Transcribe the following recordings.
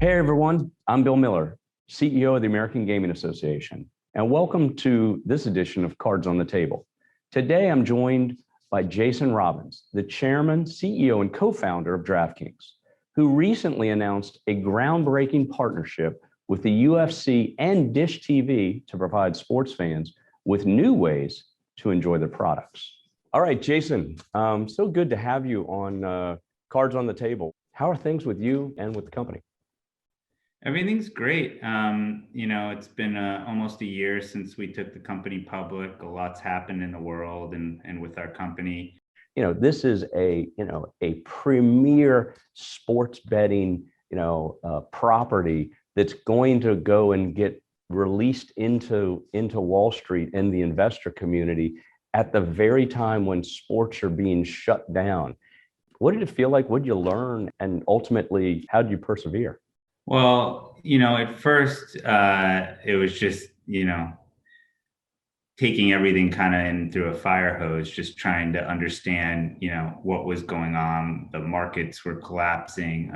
Hey everyone, I'm Bill Miller, CEO of the American Gaming Association, and welcome to this edition of Cards on the Table. Today I'm joined by Jason Robins, the chairman, CEO, and co-founder of DraftKings, who recently announced a groundbreaking partnership with the UFC and Dish TV to provide sports fans with new ways to enjoy their products. All right, Jason, so good to have you on Cards on the Table. How are things with you and with the company? Everything's great. It's been almost a year since we took the company public. A lot's happened in the world and with our company. This is a premier sports betting, property that's going to go and get released into Wall Street and the investor community at the very time when sports are being shut down. What did it feel like? What did you learn? And ultimately, how did you persevere? Well, at first, it was just, taking everything kind of in through a fire hose, just trying to understand, what was going on. The markets were collapsing.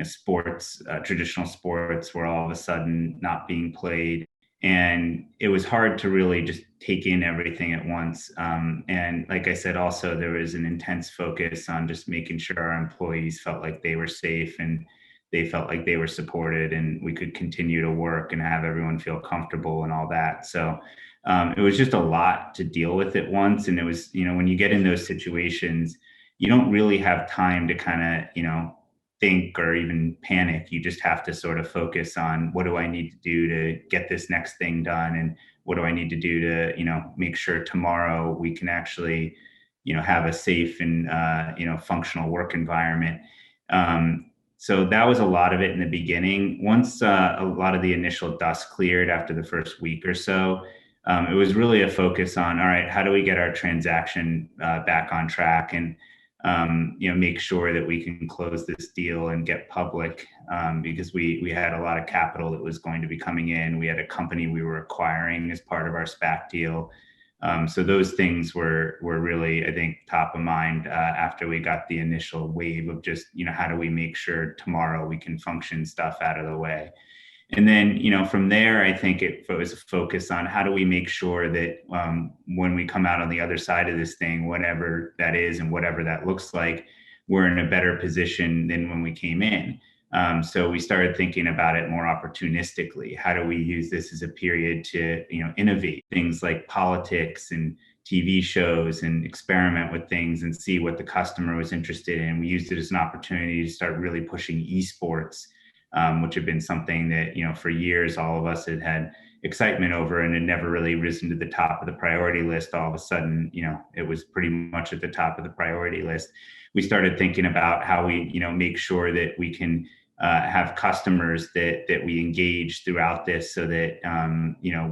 Sports, traditional sports were all of a sudden not being played. And it was hard to really just take in everything at once. And like I said, also, there was an intense focus on just making sure our employees felt like they were safe and they felt like they were supported and we could continue to work and have everyone feel comfortable and all that. So it was just a lot to deal with at once. And it was, when you get in those situations, you don't really have time to kind of, think or even panic. You just have to sort of focus on what do I need to do to get this next thing done? And what do I need to do to, make sure tomorrow we can actually, have a safe and, functional work environment. So that was a lot of it in the beginning. Once a lot of the initial dust cleared after the first week or so, it was really a focus on, all right, how do we get our transaction back on track and, make sure that we can close this deal and get public because we had a lot of capital that was going to be coming in. We had a company we were acquiring as part of our SPAC deal. So those things were really, I think, top of mind after we got the initial wave of just, how do we make sure tomorrow we can function stuff out of the way. And then, from there, I think it was a focus on how do we make sure that when we come out on the other side of this thing, whatever that is and whatever that looks like, we're in a better position than when we came in. So we started thinking about it more opportunistically. How do we use this as a period to, innovate things like politics and TV shows and experiment with things and see what the customer was interested in. We used it as an opportunity to start really pushing esports, which had been something that, for years, all of us had excitement over and had never really risen to the top of the priority list. All of a sudden, it was pretty much at the top of the priority list. We started thinking about how we, make sure that we can have customers that we engage throughout this so that,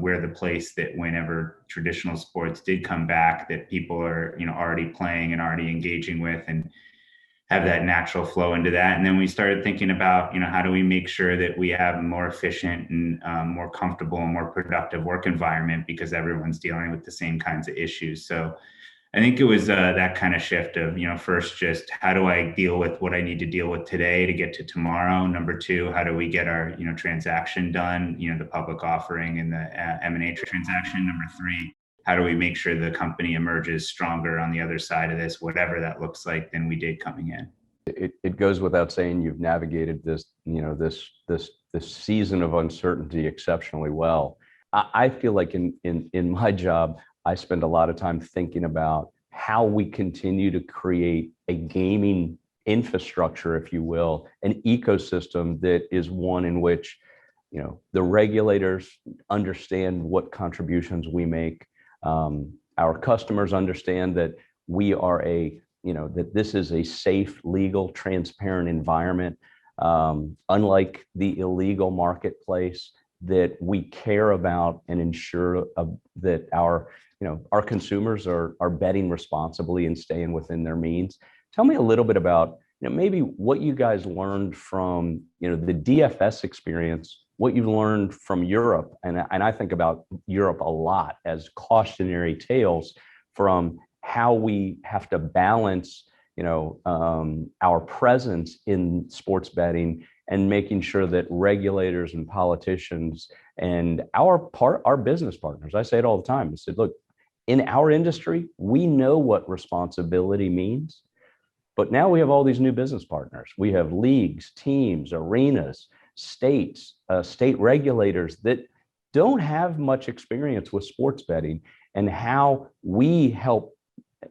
we're the place that whenever traditional sports did come back, that people are, already playing and already engaging with and have that natural flow into that. And then we started thinking about, how do we make sure that we have a more efficient and more comfortable and more productive work environment because everyone's dealing with the same kinds of issues. So I think it was that kind of shift of, first, just how do I deal with what I need to deal with today to get to tomorrow? Number two, how do we get our, transaction done, the public offering and the M&A transaction? Number three, how do we make sure the company emerges stronger on the other side of this, whatever that looks like, than we did coming in? It goes without saying you've navigated this, this season of uncertainty exceptionally well. I feel like in my job, I spend a lot of time thinking about how we continue to create a gaming infrastructure, if you will, an ecosystem that is one in which, the regulators understand what contributions we make. Our customers understand that we are that this is a safe, legal, transparent environment. Unlike the illegal marketplace, that we care about and ensure that our consumers are betting responsibly and staying within their means. Tell me a little bit about, maybe what you guys learned from, the DFS experience, what you learned from Europe. And I think about Europe a lot as cautionary tales from how we have to balance, our presence in sports betting and making sure that regulators and politicians and our business partners, I say it all the time, I said, look, in our industry, we know what responsibility means, but now we have all these new business partners. We have leagues, teams, arenas, states, state regulators that don't have much experience with sports betting, and how we help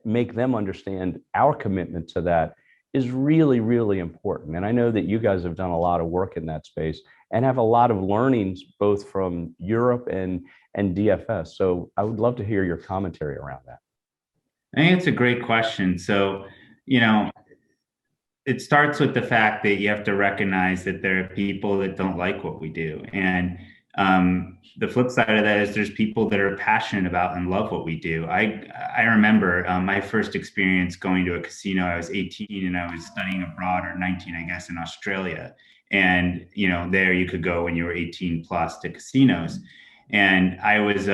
make them understand our commitment to that is really, really important. And I know that you guys have done a lot of work in that space and have a lot of learnings both from Europe and DFS. So I would love to hear your commentary around that. I think it's a great question. So, you know, it starts with the fact that you have to recognize that there are people that don't like what we do. And the flip side of that is there's people that are passionate about and love what we do. I remember my first experience going to a casino. I was 18 and I was studying abroad, or 19, I guess, in Australia. And, you know, there you could go when you were 18 plus to casinos. And I was,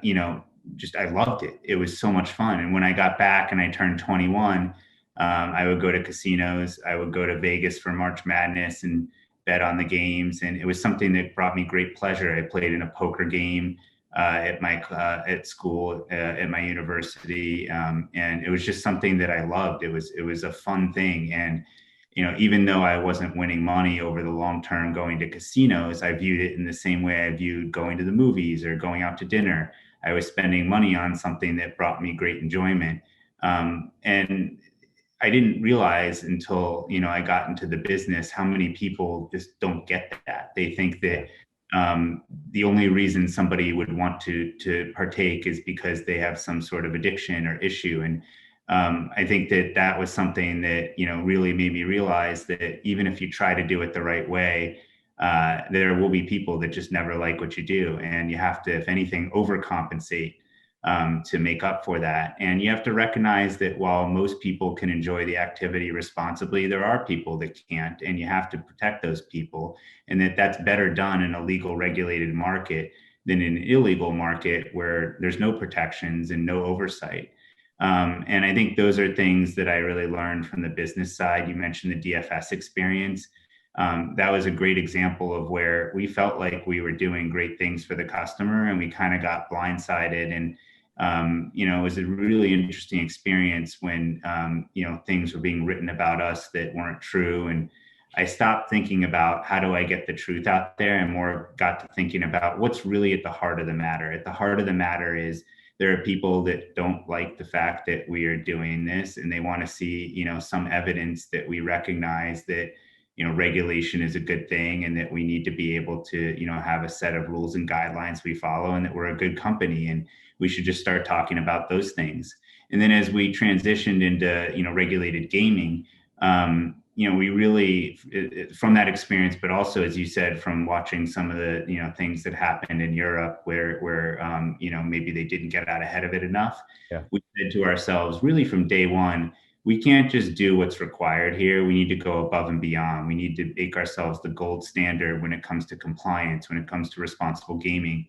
you know, just, I loved it. It was so much fun. And when I got back and I turned 21, I would go to casinos. I would go to Vegas for March Madness and bet on the games, and it was something that brought me great pleasure. I played in a poker game at school, at my university, and it was just something that I loved. It was a fun thing, and you know, even though I wasn't winning money over the long term going to casinos, I viewed it in the same way I viewed going to the movies or going out to dinner. I was spending money on something that brought me great enjoyment, and I didn't realize until, you know, I got into the business how many people just don't get that. They think that the only reason somebody would want to partake is because they have some sort of addiction or issue. And I think that that was something that, you know, really made me realize that even if you try to do it the right way, there will be people that just never like what you do. And you have to, if anything, overcompensate to make up for that. And you have to recognize that while most people can enjoy the activity responsibly, there are people that can't, and you have to protect those people, and that that's better done in a legal regulated market than in an illegal market where there's no protections and no oversight. And I think those are things that I really learned from the business side. You mentioned the DFS experience. That was a great example of where we felt like we were doing great things for the customer, and we kind of got blindsided. And you know, it was a really interesting experience when you know, things were being written about us that weren't true. And I stopped thinking about how do I get the truth out there, and more got to thinking about what's really at the heart of the matter. At the heart of the matter is there are people that don't like the fact that we are doing this, and they want to see, you know, some evidence that we recognize that, you know, regulation is a good thing, and that we need to be able to, you know, have a set of rules and guidelines we follow, and that we're a good company, and we should just start talking about those things. And then as we transitioned into, you know, regulated gaming, you know, we really, from that experience, but also, as you said, from watching some of the, you know, things that happened in Europe where you know, maybe they didn't get out ahead of it enough. Yeah. We said to ourselves, really from day one, we can't just do what's required here. We need to go above and beyond. We need to make ourselves the gold standard when it comes to compliance, when it comes to responsible gaming.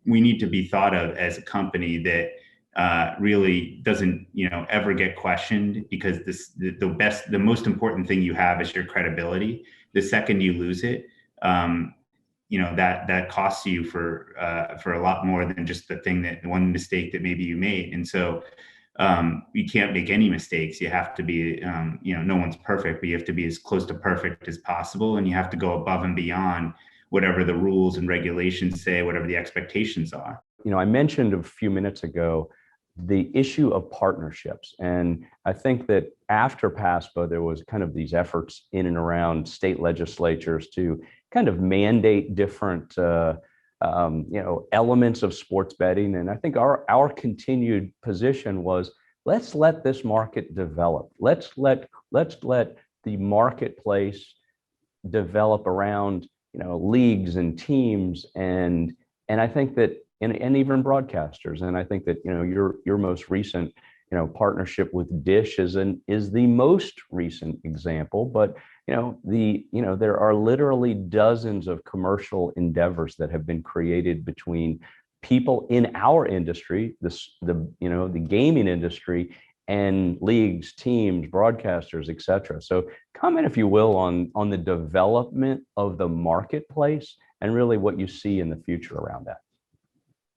We need to be thought of as a company that really doesn't, you know, ever get questioned, because the most important thing you have is your credibility. The second you lose it, you know, that costs you for a lot more than just the thing, that one mistake that maybe you made. And so you can't make any mistakes. You have to be, you know, no one's perfect, but you have to be as close to perfect as possible. And you have to go above and beyond whatever the rules and regulations say, whatever the expectations are. You know, I mentioned a few minutes ago the issue of partnerships. And I think that after PASPA, there was kind of these efforts in and around state legislatures to kind of mandate different you know, elements of sports betting. And I think our continued position was, let's let this market develop. Let's let the marketplace develop around, you know, leagues and teams, and I think that and even broadcasters. And I think that, you know, your most recent, you know, partnership with Dish is the most recent example. But you know, there are literally dozens of commercial endeavors that have been created between people in our industry, the gaming industry, and leagues, teams, broadcasters, et cetera. So comment, if you will, on the development of the marketplace and really what you see in the future around that.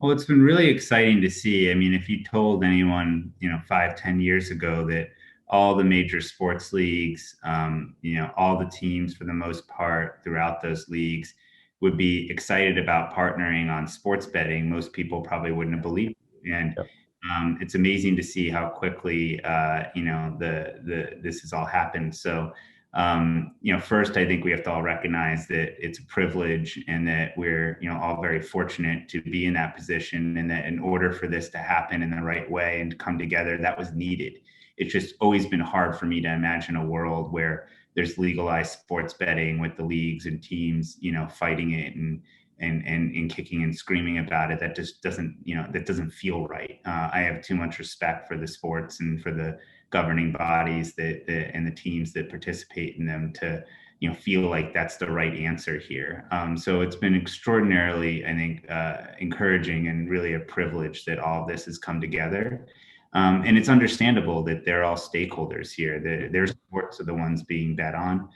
Well, it's been really exciting to see. I mean, if you told anyone, 5, 10 years ago that all the major sports leagues, all the teams for the most part throughout those leagues would be excited about partnering on sports betting, most people probably wouldn't have believed it. And Yep. it's amazing to see how quickly, this has all happened. So, first, I think we have to all recognize that it's a privilege and that we're, all very fortunate to be in that position, and that in order for this to happen in the right way and to come together, that was needed. It's just always been hard for me to imagine a world where there's legalized sports betting with the leagues and teams, fighting it and kicking and screaming about it. That just doesn't, that doesn't feel right. I have too much respect for the sports and for the governing bodies and the teams that participate in them to, feel like that's the right answer here. So it's been extraordinarily, I think, encouraging and really a privilege that all of this has come together. And it's understandable that they're all stakeholders here. Their sports are the ones being bet on.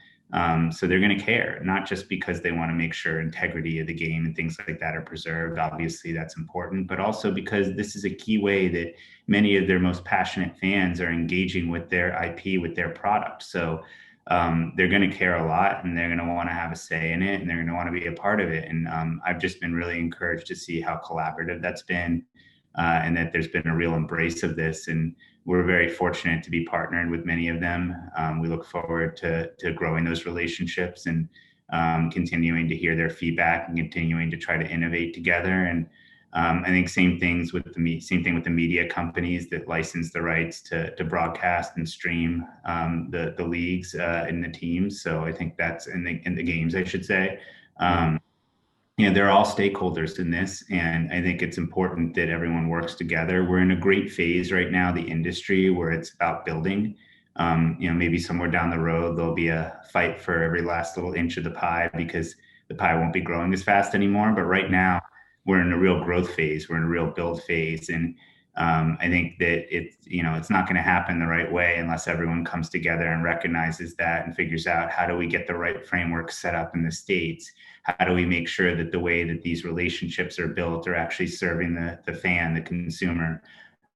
So they're going to care, not just because they want to make sure integrity of the game and things like that are preserved. Obviously, that's important, but also because this is a key way that many of their most passionate fans are engaging with their IP, with their product. So they're going to care a lot, and they're going to want to have a say in it, and they're going to want to be a part of it. And I've just been really encouraged to see how collaborative that's been, and that there's been a real embrace of this. And we're very fortunate to be partnered with many of them. We look forward to growing those relationships and continuing to hear their feedback and continuing to try to innovate together. And I think same thing with the media companies that license the rights to broadcast and stream the leagues and the teams. So I think that's in the games, I should say. They're all stakeholders in this, and I think it's important that everyone works together. We're in a great phase right now, the industry, where it's about building. Maybe somewhere down the road, there'll be a fight for every last little inch of the pie because the pie won't be growing as fast anymore. But right now, we're in a real growth phase. We're in a real build phase. And I think that it's not going to happen the right way unless everyone comes together and recognizes that and figures out, how do we get the right framework set up in the States? How do we make sure that the way that these relationships are built are actually serving the fan, the consumer?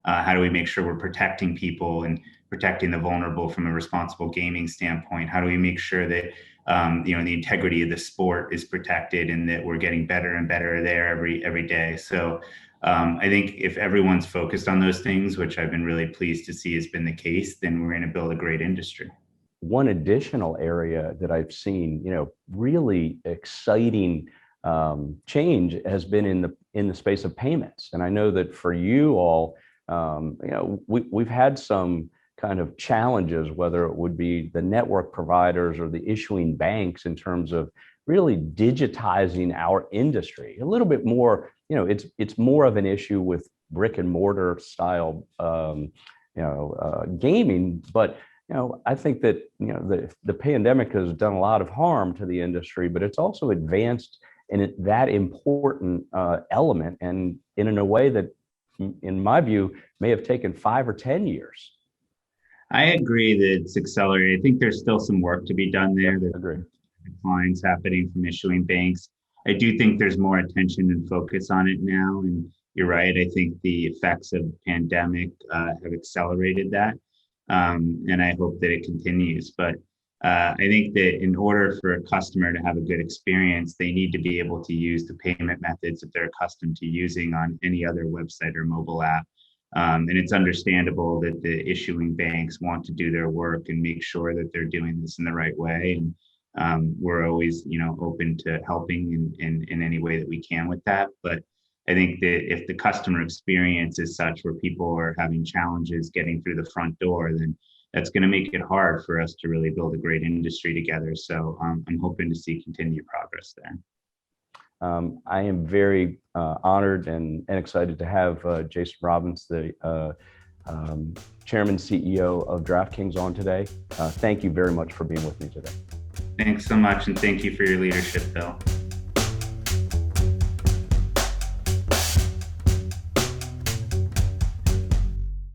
How do we make sure we're protecting people and protecting the vulnerable from a responsible gaming standpoint? How do we make sure that the integrity of the sport is protected and that we're getting better and better there every day? So I think if everyone's focused on those things, which I've been really pleased to see has been the case, then we're going to build a great industry. One additional area that I've seen, really exciting change has been in the space of payments. And I know that for you all, we've had some kind of challenges, whether it would be the network providers or the issuing banks, in terms of really digitizing our industry a little bit more. It's more of an issue with brick and mortar style, gaming, but I think that the pandemic has done a lot of harm to the industry, but it's also advanced in that important element, and in a way that, in my view, may have taken 5 or 10 years. I agree that it's accelerated. I think there's still some work to be done there. There's Agree. declines happening from issuing banks. I do think there's more attention and focus on it now. And you're right. I think the effects of the pandemic have accelerated that. And I hope that it continues. But I think that in order for a customer to have a good experience, they need to be able to use the payment methods that they're accustomed to using on any other website or mobile app. And it's understandable that the issuing banks want to do their work and make sure that they're doing this in the right way. And we're always, open to helping in any way that we can with that. But I think that if the customer experience is such where people are having challenges getting through the front door, then that's going to make it hard for us to really build a great industry together. So I'm hoping to see continued progress there. I am very honored and excited to have Jason Robins, the Chairman CEO of DraftKings, on today. Thank you very much for being with me today. Thanks so much, and thank you for your leadership, Bill.